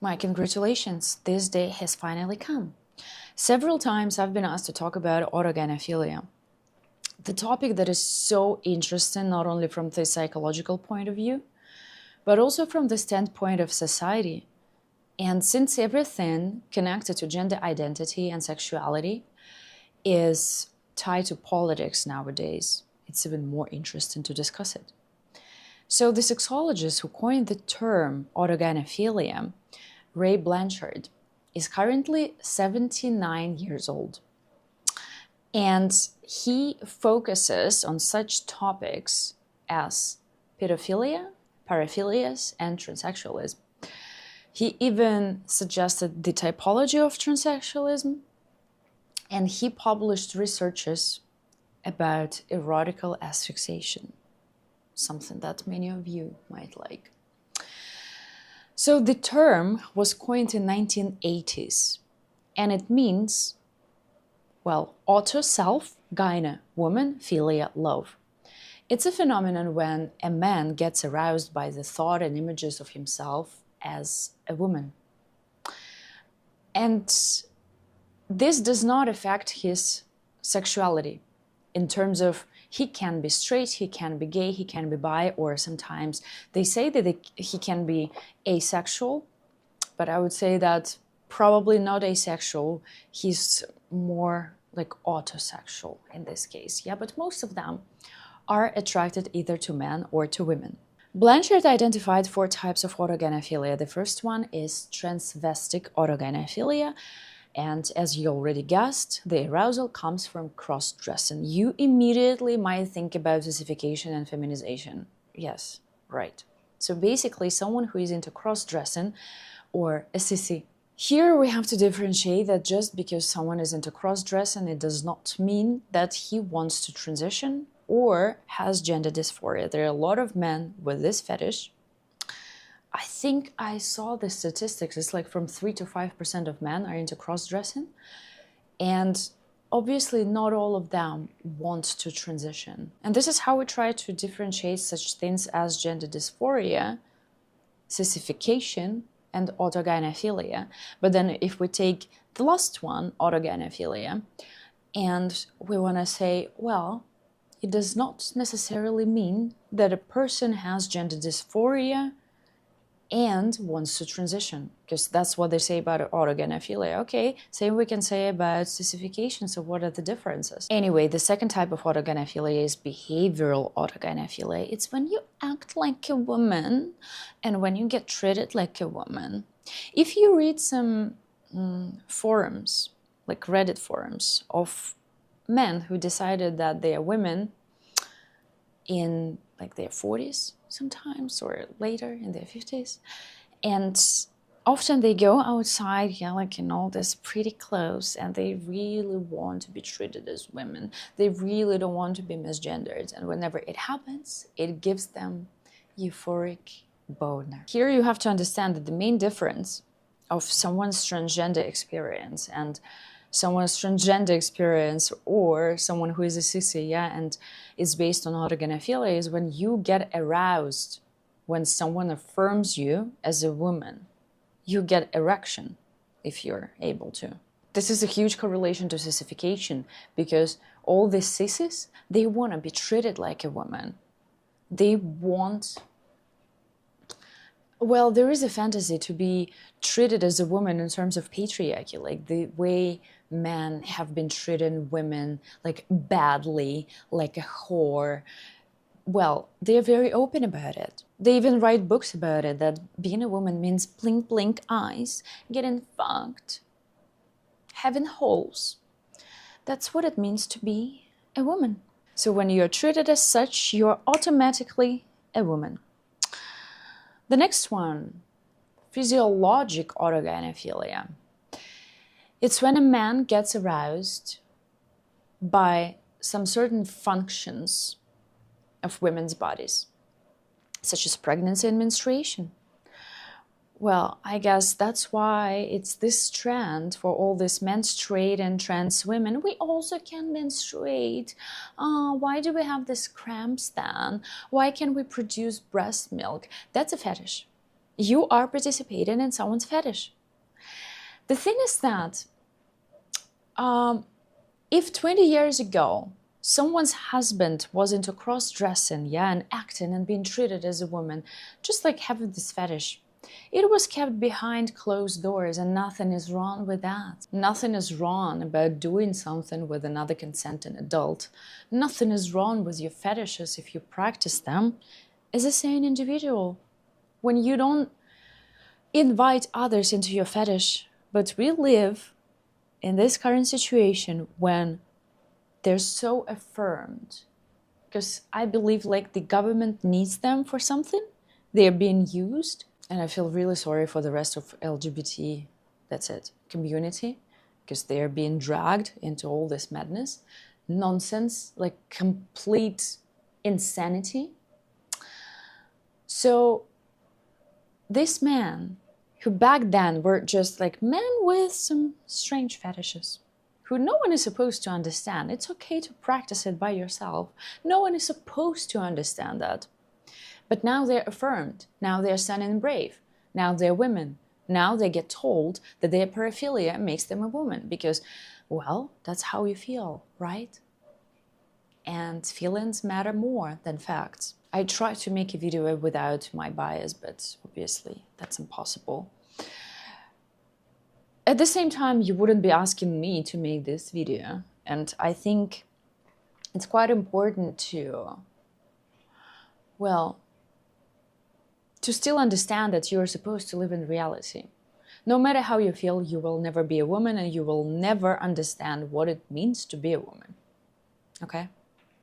My congratulations, this day has finally come. Several times I've been asked to talk about autogynophilia, the topic that is so interesting not only from the psychological point of view, but also from the standpoint of society. And since everything connected to gender identity and sexuality is tied to politics nowadays, it's even more interesting to discuss it. So the sexologist who coined the term autogynophilia, Ray Blanchard, is currently 79 years old. And he focuses on such topics as pedophilia, paraphilias, and transsexualism. He even suggested the typology of transsexualism, and he published researches about erotical asphyxiation, something that many of you might like. So the term was coined in 1980s, and it means, well, auto, self, gyne, woman, philia, love. It's a phenomenon when a man gets aroused by the thought and images of himself as a woman. And this does not affect his sexuality in terms of he can be straight, he can be gay, he can be bi, or sometimes they say that he can be asexual, but I would say that probably not asexual, he's more like autosexual in this case. Yeah, but most of them are attracted either to men or to women. Blanchard identified 4 types of autogynophilia. The first one is transvestic autogynophilia. And as you already guessed, the arousal comes from cross-dressing. You immediately might think about sissification and feminization. Yes, right. So basically, someone who is into cross-dressing or a sissy. Here we have to differentiate that just because someone is into cross-dressing, it does not mean that he wants to transition or has gender dysphoria. There are a lot of men with this fetish. I think I saw the statistics, it's like from 3 to 5% of men are into cross-dressing. And obviously not all of them want to transition. And this is how we try to differentiate such things as gender dysphoria, sissification, and autogynophilia. But then if we take the last one, autogynophilia, and we want to say, well, it does not necessarily mean that a person has gender dysphoria and wants to transition, because that's what they say about autogynophilia. Okay, same we can say about sissification, so what are the differences? Anyway, the second type of autogynophilia is behavioral autogynophilia. It's when you act like a woman and when you get treated like a woman. If you read some forums, like Reddit forums, of men who decided that they are women in like their 40s sometimes, or later in their 50s, and often they go outside, yeah, like in all this pretty clothes, and they really want to be treated as women. They really don't want to be misgendered, and whenever it happens, it gives them euphoric boner. Here you have to understand that the main difference of someone's transgender experience and someone's transgender experience or someone who is a sissy, yeah, and is based on autogynophilia is when you get aroused, when someone affirms you as a woman, you get erection if you're able to. This is a huge correlation to sissification because all these sissies, they want to be treated like a woman. They want... Well, there is a fantasy to be treated as a woman in terms of patriarchy, like the way men have been treating women like badly, like a whore. Well, they're very open about it. They even write books about it, that being a woman means blink, blink eyes, getting fucked, having holes. That's what it means to be a woman. So when you're treated as such, you're automatically a woman. The next one, physiologic autogynophilia. It's when a man gets aroused by some certain functions of women's bodies, such as pregnancy and menstruation. Well, I guess that's why it's this trend for all this menstruate and trans women. We also can menstruate. Why do we have these cramps then? Why can't we produce breast milk? That's a fetish. you are participating in someone's fetish. The thing is that if 20 years ago someone's husband was into cross-dressing, yeah, and acting and being treated as a woman, just like having this fetish, it was kept behind closed doors, and nothing is wrong with that. Nothing is wrong about doing something with another consenting adult. Nothing is wrong with your fetishes if you practice them as a sane individual. When you don't invite others into your fetish, but we live in this current situation when they're so affirmed, because I believe like the government needs them for something. They're being used. And I feel really sorry for the rest of LGBT, that's it, community, because they're being dragged into all this madness, nonsense, like complete insanity. So this man, who back then were just like men with some strange fetishes, who no one is supposed to understand. It's okay to practice it by yourself. No one is supposed to understand that. But now they're affirmed. Now they're standing brave. Now they're women. Now they get told that their paraphilia makes them a woman because, well, that's how you feel, right? And feelings matter more than facts. I tried to make a video without my bias, but obviously that's impossible. At the same time, you wouldn't be asking me to make this video. And I think it's quite important to, well, to still understand that you are supposed to live in reality. No matter how you feel, you will never be a woman and you will never understand what it means to be a woman. Okay?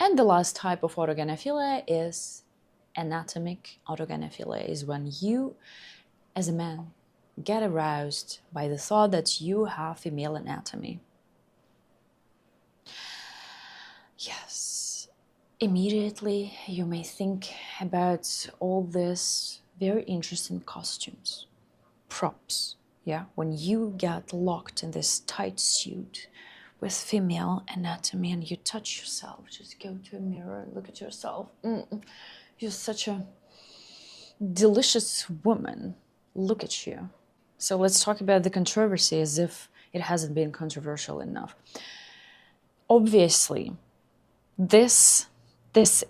And the last type of autogynophilia is anatomic autogynophilia, is when you, as a man, get aroused by the thought that you have female anatomy. Yes. Immediately, you may think about all this very interesting costumes, props, yeah? When you get locked in this tight suit with female anatomy and you touch yourself, just go to a mirror and look at yourself. You're such a delicious woman. Look at you. So let's talk about the controversy as if it hasn't been controversial enough. Obviously, this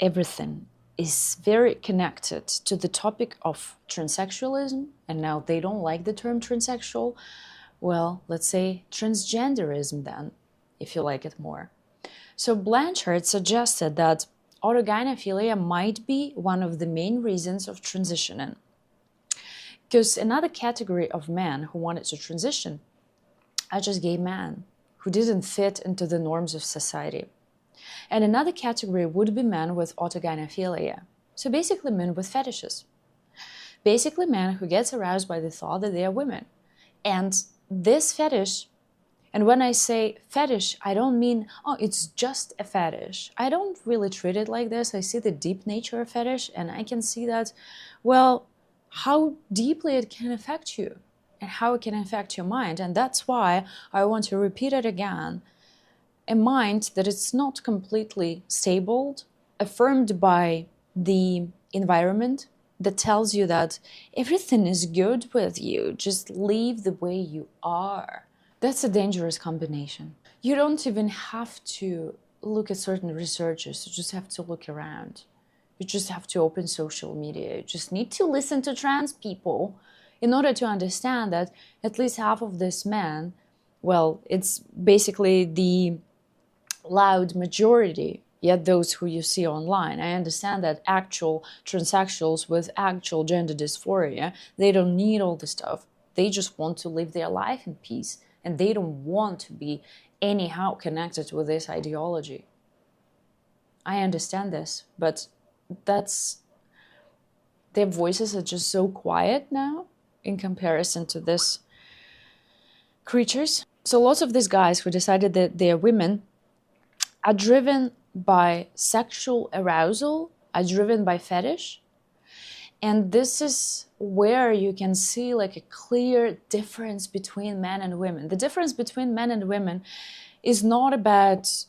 everything is very connected to the topic of transsexualism, and now they don't like the term transsexual. Well, let's say transgenderism then, if you like it more. So Blanchard suggested that autogynophilia might be one of the main reasons of transitioning. Because another category of men who wanted to transition are just gay men who didn't fit into the norms of society. And another category would be men with autogynophilia. So basically men with fetishes. Basically men who gets aroused by the thought that they are women. And this fetish, and when I say fetish, I don't mean, oh, it's just a fetish. I don't really treat it like this. I see the deep nature of fetish, and I can see that, well, how deeply it can affect you and how it can affect your mind. And that's why I want to repeat it again. A mind that is not completely stable, affirmed by the environment that tells you that everything is good with you, just live the way you are. That's a dangerous combination. You don't even have to look at certain researchers, you just have to look around. You just have to open social media. You just need to listen to trans people in order to understand that at least half of this men, well, it's basically the loud majority, yet those who you see online. I understand that actual transsexuals with actual gender dysphoria, they don't need all this stuff. They just want to live their life in peace, and they don't want to be anyhow connected with this ideology. I understand this, but their voices are just so quiet now in comparison to these creatures. So lots of these guys who decided that they're women are driven by sexual arousal, are driven by fetish. And this is where you can see like a clear difference between men and women. The difference between men and women is not about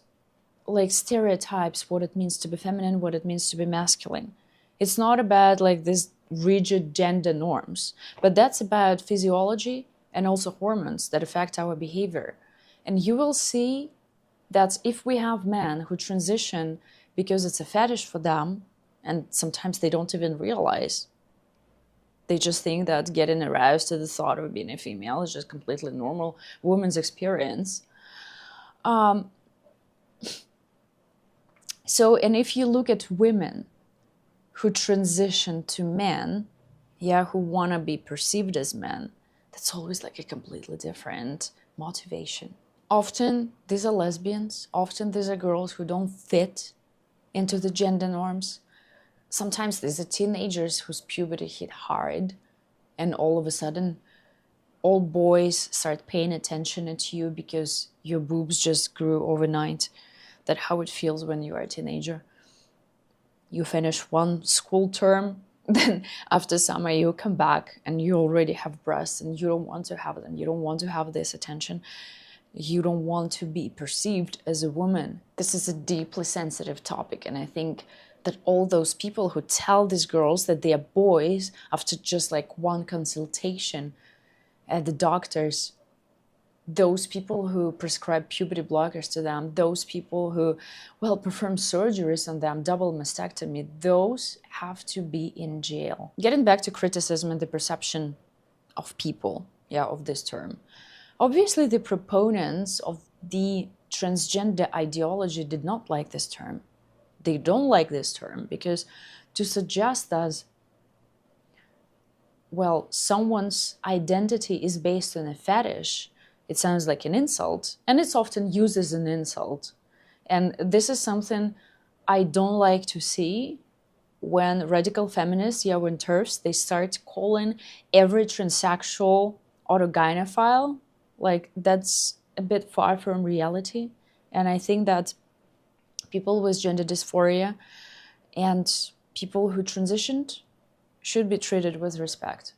like stereotypes, what it means to be feminine, what it means to be masculine. It's not about like this rigid gender norms, but that's about physiology and also hormones that affect our behavior. And you will see that if we have men who transition because it's a fetish for them, and sometimes they don't even realize, they just think that getting aroused to the thought of being a female is just completely normal woman's experience. And if you look at women who transition to men, who want to be perceived as men, that's always like a completely different motivation. Often these are lesbians, often these are girls who don't fit into the gender norms. Sometimes these are teenagers whose puberty hit hard, and all of a sudden all boys start paying attention at you because your boobs just grew overnight. That's how it feels when you are a teenager. You finish one school term, then after summer you come back and you already have breasts and you don't want to have them. You don't want to have this attention. You don't want to be perceived as a woman. This is a deeply sensitive topic, and I think that all those people who tell these girls that they are boys after just like one consultation at the doctors, those people who prescribe puberty blockers to them, those people who, perform surgeries on them, double mastectomy, those have to be in jail. Getting back to criticism and the perception of people, of this term. Obviously, the proponents of the transgender ideology did not like this term. They don't like this term because to suggest that, someone's identity is based on a fetish, it sounds like an insult, and it's often used as an insult. And this is something I don't like to see when radical feminists, when TERFs, they start calling every transsexual autogynophile. Like, that's a bit far from reality. And I think that people with gender dysphoria and people who transitioned should be treated with respect,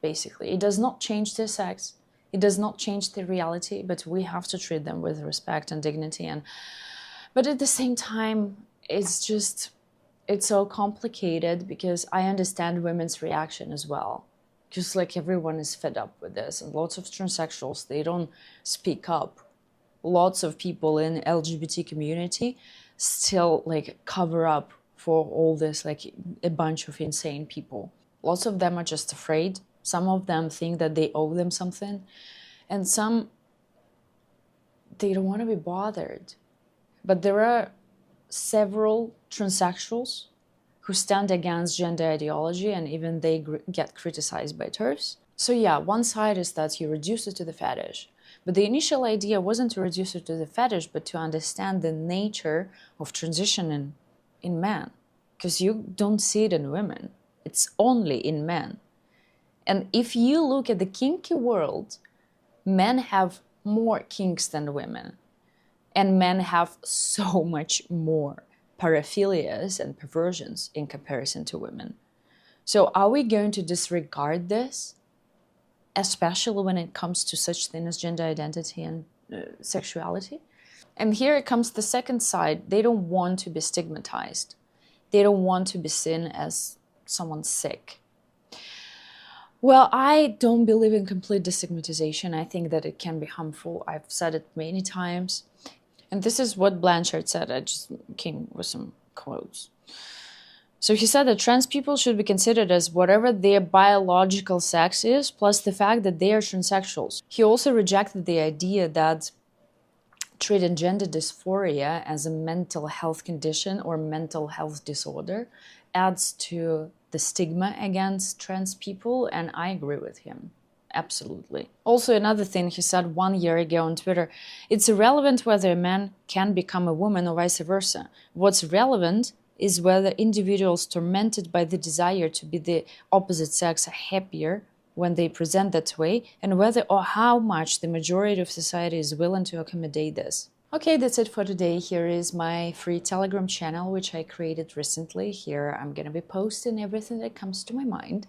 basically. It does not change their sex. It does not change their reality, but we have to treat them with respect and dignity. But at the same time, it's so complicated because I understand women's reaction as well. Just like everyone is fed up with this, and lots of transsexuals, they don't speak up. Lots of people in the LGBT community still cover up for all this, a bunch of insane people. Lots of them are just afraid. Some of them think that they owe them something, and some, they don't want to be bothered. But there are several transsexuals who stand against gender ideology, and even they get criticized by TERFs. So one side is that you reduce it to the fetish. But the initial idea wasn't to reduce it to the fetish, but to understand the nature of transition in men. Because you don't see it in women. It's only in men. And if you look at the kinky world, men have more kinks than women. And men have so much more paraphilias and perversions in comparison to women. So are we going to disregard this? Especially when it comes to such things as gender identity and sexuality? And here comes the second side. They don't want to be stigmatized. They don't want to be seen as someone sick. Well, I don't believe in complete destigmatization. I think that it can be harmful. I've said it many times. And this is what Blanchard said. I just came with some quotes. So he said that trans people should be considered as whatever their biological sex is, plus the fact that they are transsexuals. He also rejected the idea that treating gender dysphoria as a mental health condition or mental health disorder adds to the stigma against trans people, and I agree with him. Absolutely. Also, another thing he said 1 year ago on Twitter, it's irrelevant whether a man can become a woman or vice versa. What's relevant is whether individuals tormented by the desire to be the opposite sex are happier when they present that way, and whether or how much the majority of society is willing to accommodate this. Okay, that's it for today. Here is my free Telegram channel, which I created recently. Here I'm gonna be posting everything that comes to my mind.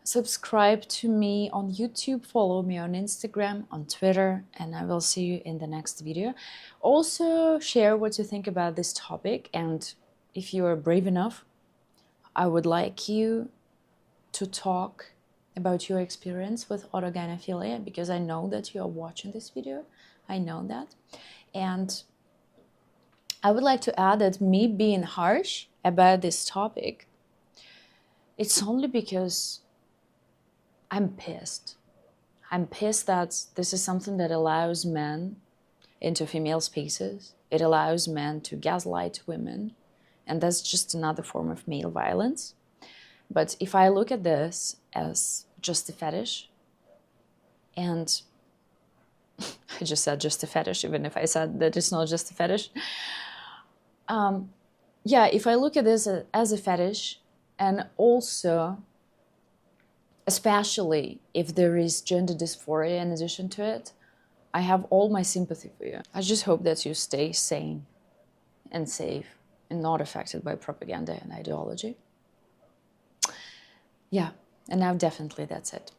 Subscribe to me on YouTube, follow me on Instagram, on Twitter, and I will see you in the next video. Also, share what you think about this topic, and if you are brave enough, I would like you to talk about your experience with autogynophilia, because I know that you are watching this video. I know that. And I would like to add that me being harsh about this topic, it's only because I'm pissed. I'm pissed that this is something that allows men into female spaces. It allows men to gaslight women, and that's just another form of male violence. But if I look at this as just a fetish, and I just said just a fetish, even if I said that it's not just a fetish. Yeah, if I look at this as a fetish, and also, especially if there is gender dysphoria in addition to it, I have all my sympathy for you. I just hope that you stay sane and safe and not affected by propaganda and ideology. Yeah, and now definitely that's it.